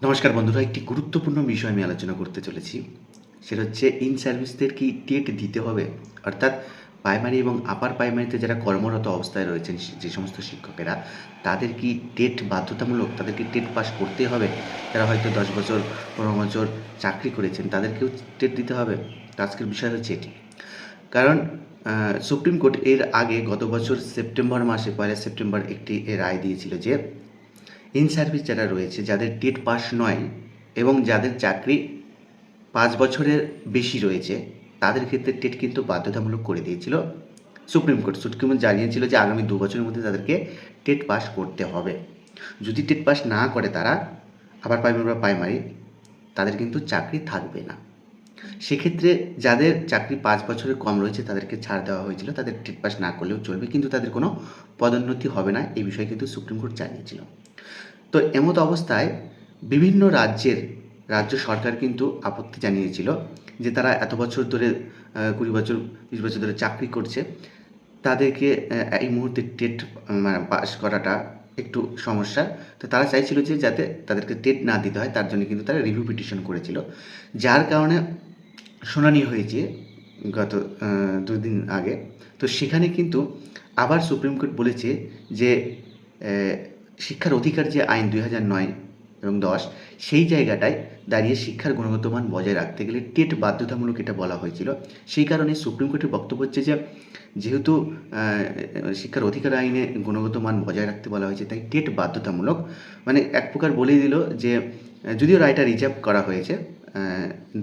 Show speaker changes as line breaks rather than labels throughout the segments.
নমস্কার বন্ধুরা, একটি গুরুত্বপূর্ণ বিষয় আমি আলোচনা করতে চলেছি। সেটা হচ্ছে ইন সার্ভিসদের কি টেট দিতে হবে? অর্থাৎ প্রাইমারি এবং আপার প্রাইমারিতে যারা কর্মরত অবস্থায় রয়েছেন যে সমস্ত শিক্ষকেরা, তাদের কি টেট বাধ্যতামূলক? তাদের কি টেট পাস করতেই হবে? যারা হয়তো ১০ বছর ১৫ বছর চাকরি করেছেন তাদেরকেও টেট দিতে হবে? তো আজকের বিষয় হচ্ছে এটি। কারণ সুপ্রিম কোর্ট এর আগে গত বছর সেপ্টেম্বর মাসে ১লা সেপ্টেম্বর একটি রায় দিয়েছিল যে ইন সার্ভিস যারা রয়েছে, যাদের টেট পাস নয় এবং যাদের চাকরি ৫ বছরের বেশি রয়েছে, তাদের ক্ষেত্রে টেট কিন্তু বাধ্যতামূলক করে দিয়েছিল সুপ্রিম কোর্ট। সুপ্রিম কোর্ট জানিয়েছিল যে আগামী ২ বছরের মধ্যে তাদেরকে টেট পাস করতে হবে। যদি টেট পাস না করে তারা, আবার প্রাইমারি বা প্রাইমারি, তাদের কিন্তু চাকরি থাকবে না। সেক্ষেত্রে যাদের চাকরি ৫ বছরের কম রয়েছে তাদেরকে ছাড় দেওয়া হয়েছিল, তাদের টেট পাস না করলেও চলবে, কিন্তু তাদের কোনো পদোন্নতি হবে না, এই বিষয়ে কিন্তু সুপ্রিম কোর্ট জানিয়েছিল। তো এমত অবস্থায় বিভিন্ন রাজ্য সরকার কিন্তু আপত্তি জানিয়েছিল যে তারা এত বছর ধরে ২০ বছর ২০ বছর ধরে চাকরি করছে, তাদেরকে এই মুহূর্তে টেট মানে পাস করাটা একটু সমস্যা। তো তারা চাইছিল যে যাতে তাদেরকে টেট না দিতে হয়, তার জন্য কিন্তু তারা রিভিউ পিটিশন করেছিল, যার কারণে শুনানি হয়েছে গত ২ দিন আগে। তো সেখানে কিন্তু আবার সুপ্রিম কোর্ট বলেছে যে শিক্ষার অধিকার যে আইন ২০০৯ এবং ১০, সেই জায়গাটায় দাঁড়িয়ে শিক্ষার গুণগত মান বজায় রাখতে গেলে টেট বাধ্যতামূলক, এটা বলা হয়েছিল। সেই কারণে সুপ্রিম কোর্টের বক্তব্য হচ্ছে যে যেহেতু শিক্ষার অধিকার আইনে গুণগত মান বজায় রাখতে বলা হয়েছে, তাই টেট বাধ্যতামূলক। মানে এক প্রকার বলেই দিল যে যদিও রায়টা রিজার্ভ করা হয়েছে,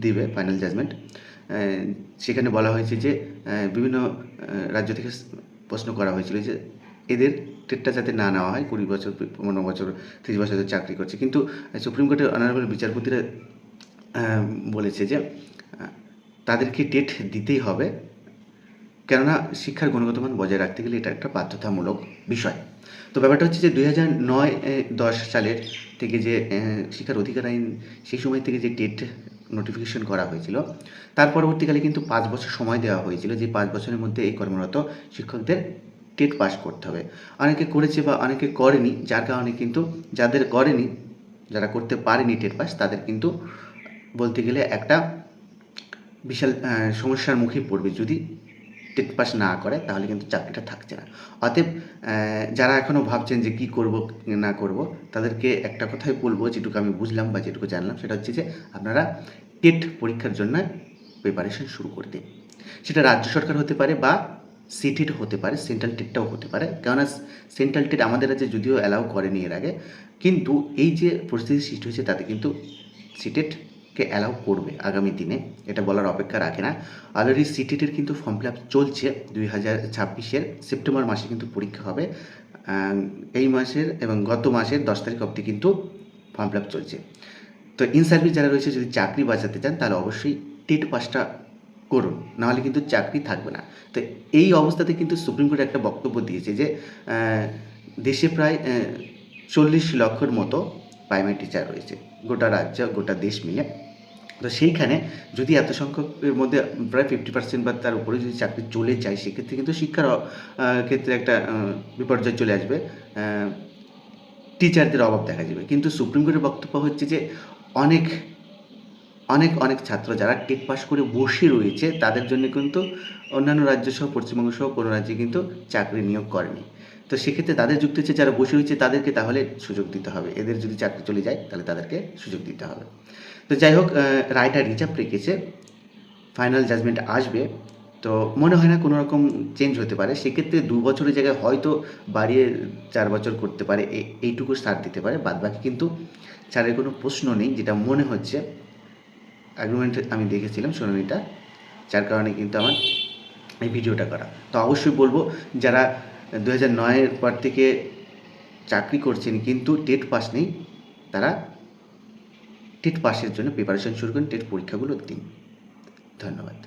দিবে ফাইনাল জাজমেন্ট। সেখানে বলা হয়েছে যে বিভিন্ন রাজ্য থেকে প্রশ্ন করা হয়েছিল যে এদের টেটটা যাতে না নেওয়া হয়, ২০ বছর ১৫ বছর ৩০ বছর ধরে চাকরি করছে, কিন্তু সুপ্রিম কোর্টের অনারেবল বিচারপতিরা বলেছে যে তাদেরকে টেট দিতেই হবে, কেননা শিক্ষার গুণগত মান বজায় রাখতে গেলে এটা একটা বাধ্যতামূলক বিষয়। তো ব্যাপারটা হচ্ছে যে ২০০৯-১০ সালের থেকে যে শিক্ষার অধিকার আইন, সেই সময় থেকে যে টেট নোটিফিকেশন করা হয়েছিল, তার পরবর্তীকালে কিন্তু ৫ বছর সময় দেওয়া হয়েছিল যে ৫ বছরের মধ্যে এই কর্মরত শিক্ষকদের টেট পাস করতে হবে। অনেকে করেছে বা অনেকে করেনি, যার কারণে কিন্তু যাদের করেনি, যারা করতে পারেনি টেট পাস, তাদের কিন্তু বলতে গেলে একটা বিশাল সমস্যার মুখে পড়বে। যদি টেট পাস না করে তাহলে কিন্তু চাকরিটা থাকছে না। অতএব যারা এখনও ভাবছেন যে কী করব না করব, তাদেরকে একটা কথাই বলব, যেটুকু আমি বুঝলাম বা যেটুকু জানলাম, সেটা হচ্ছে যে আপনারা টেট পরীক্ষার জন্য প্রিপারেশন শুরু করে দিন। সেটা রাজ্য সরকার হতে পারে বা সিটেট হতে পারে, সেন্ট্রাল টেটটাও হতে পারে। কেননা সেন্ট্রাল টেট আমাদের রাজ্যে যদিও অ্যালাউ করেনি এর আগে, কিন্তু এই যে পরিস্থিতি সৃষ্টি হয়েছে তাতে কিন্তু সিটেটকে অ্যালাউ করবে আগামী দিনে, এটা বলার অপেক্ষা রাখে না। অলরেডি সিটেটের কিন্তু ফর্ম ফিল আপ চলছে, ২০২৬-এর সেপ্টেম্বর মাসে কিন্তু পরীক্ষা হবে। এই মাসের এবং গত মাসের ১০ তারিখ অবধি কিন্তু ফর্ম ফিল আপ চলছে। তো ইন সার্ভিস যারা রয়েছে, যদি চাকরি বাঁচাতে চান তাহলে অবশ্যই টেট পাসটা করুন, নাহলে কিন্তু চাকরি থাকবে না। তো এই অবস্থাতে কিন্তু সুপ্রিম কোর্ট একটা বক্তব্য দিয়েছে যে দেশে প্রায় ৪০ লক্ষর মতো প্রাইমারি টিচার রয়েছে, গোটা রাজ্য গোটা দেশ মিলে। তো সেইখানে যদি এত সংখ্যকের মধ্যে প্রায় 50% বা তার উপরে যদি চাকরি চলে যায়, সেক্ষেত্রে কিন্তু শিক্ষার ক্ষেত্রে একটা বিপর্যয় চলে আসবে, টিচারদের অভাব দেখা যাবে। কিন্তু সুপ্রিম কোর্টের বক্তব্য হচ্ছে যে অনেক অনেক ছাত্র যারা টেট পাস করে বসে রয়েছে, তাদের জন্য কিন্তু অন্যান্য রাজ্য সহ পশ্চিমবঙ্গ সহ কোনো রাজ্যে কিন্তু চাকরি নিয়োগ করেনি। তো সেক্ষেত্রে তাদের যুক্তি হচ্ছে যারা বসে রয়েছে তাদেরকে তাহলে সুযোগ দিতে হবে, এদের যদি চাকরি চলে যায় তাহলে তাদেরকে সুযোগ দিতে হবে। তো যাই হোক, রায়টা রিজার্ভ রেখেছে, ফাইনাল জাজমেন্ট আসবে। তো মনে হয় না কোনো রকম চেঞ্জ হতে পারে। সেক্ষেত্রে ২ বছরের জায়গায় হয়তো বাড়িয়ে ৪ বছর করতে পারে, এইটুকু ছাড় দিতে পারে। বাদবাকি কিন্তু ছাড়ের কোনো প্রশ্ন নেই, যেটা মনে হচ্ছে। আর্গুমেন্ট আমি দেখেছিলাম শুনানিটা, যার কারণে কিন্তু আমার এই ভিডিওটা করা। তো অবশ্যই বলবো, যারা ২০০৯-এর পর থেকে চাকরি করছেন কিন্তু টেট পাস নেই, তারা টেট পাসের জন্য প্রিপারেশন শুরু করুন, টেট পরীক্ষাগুলো দিন। ধন্যবাদ।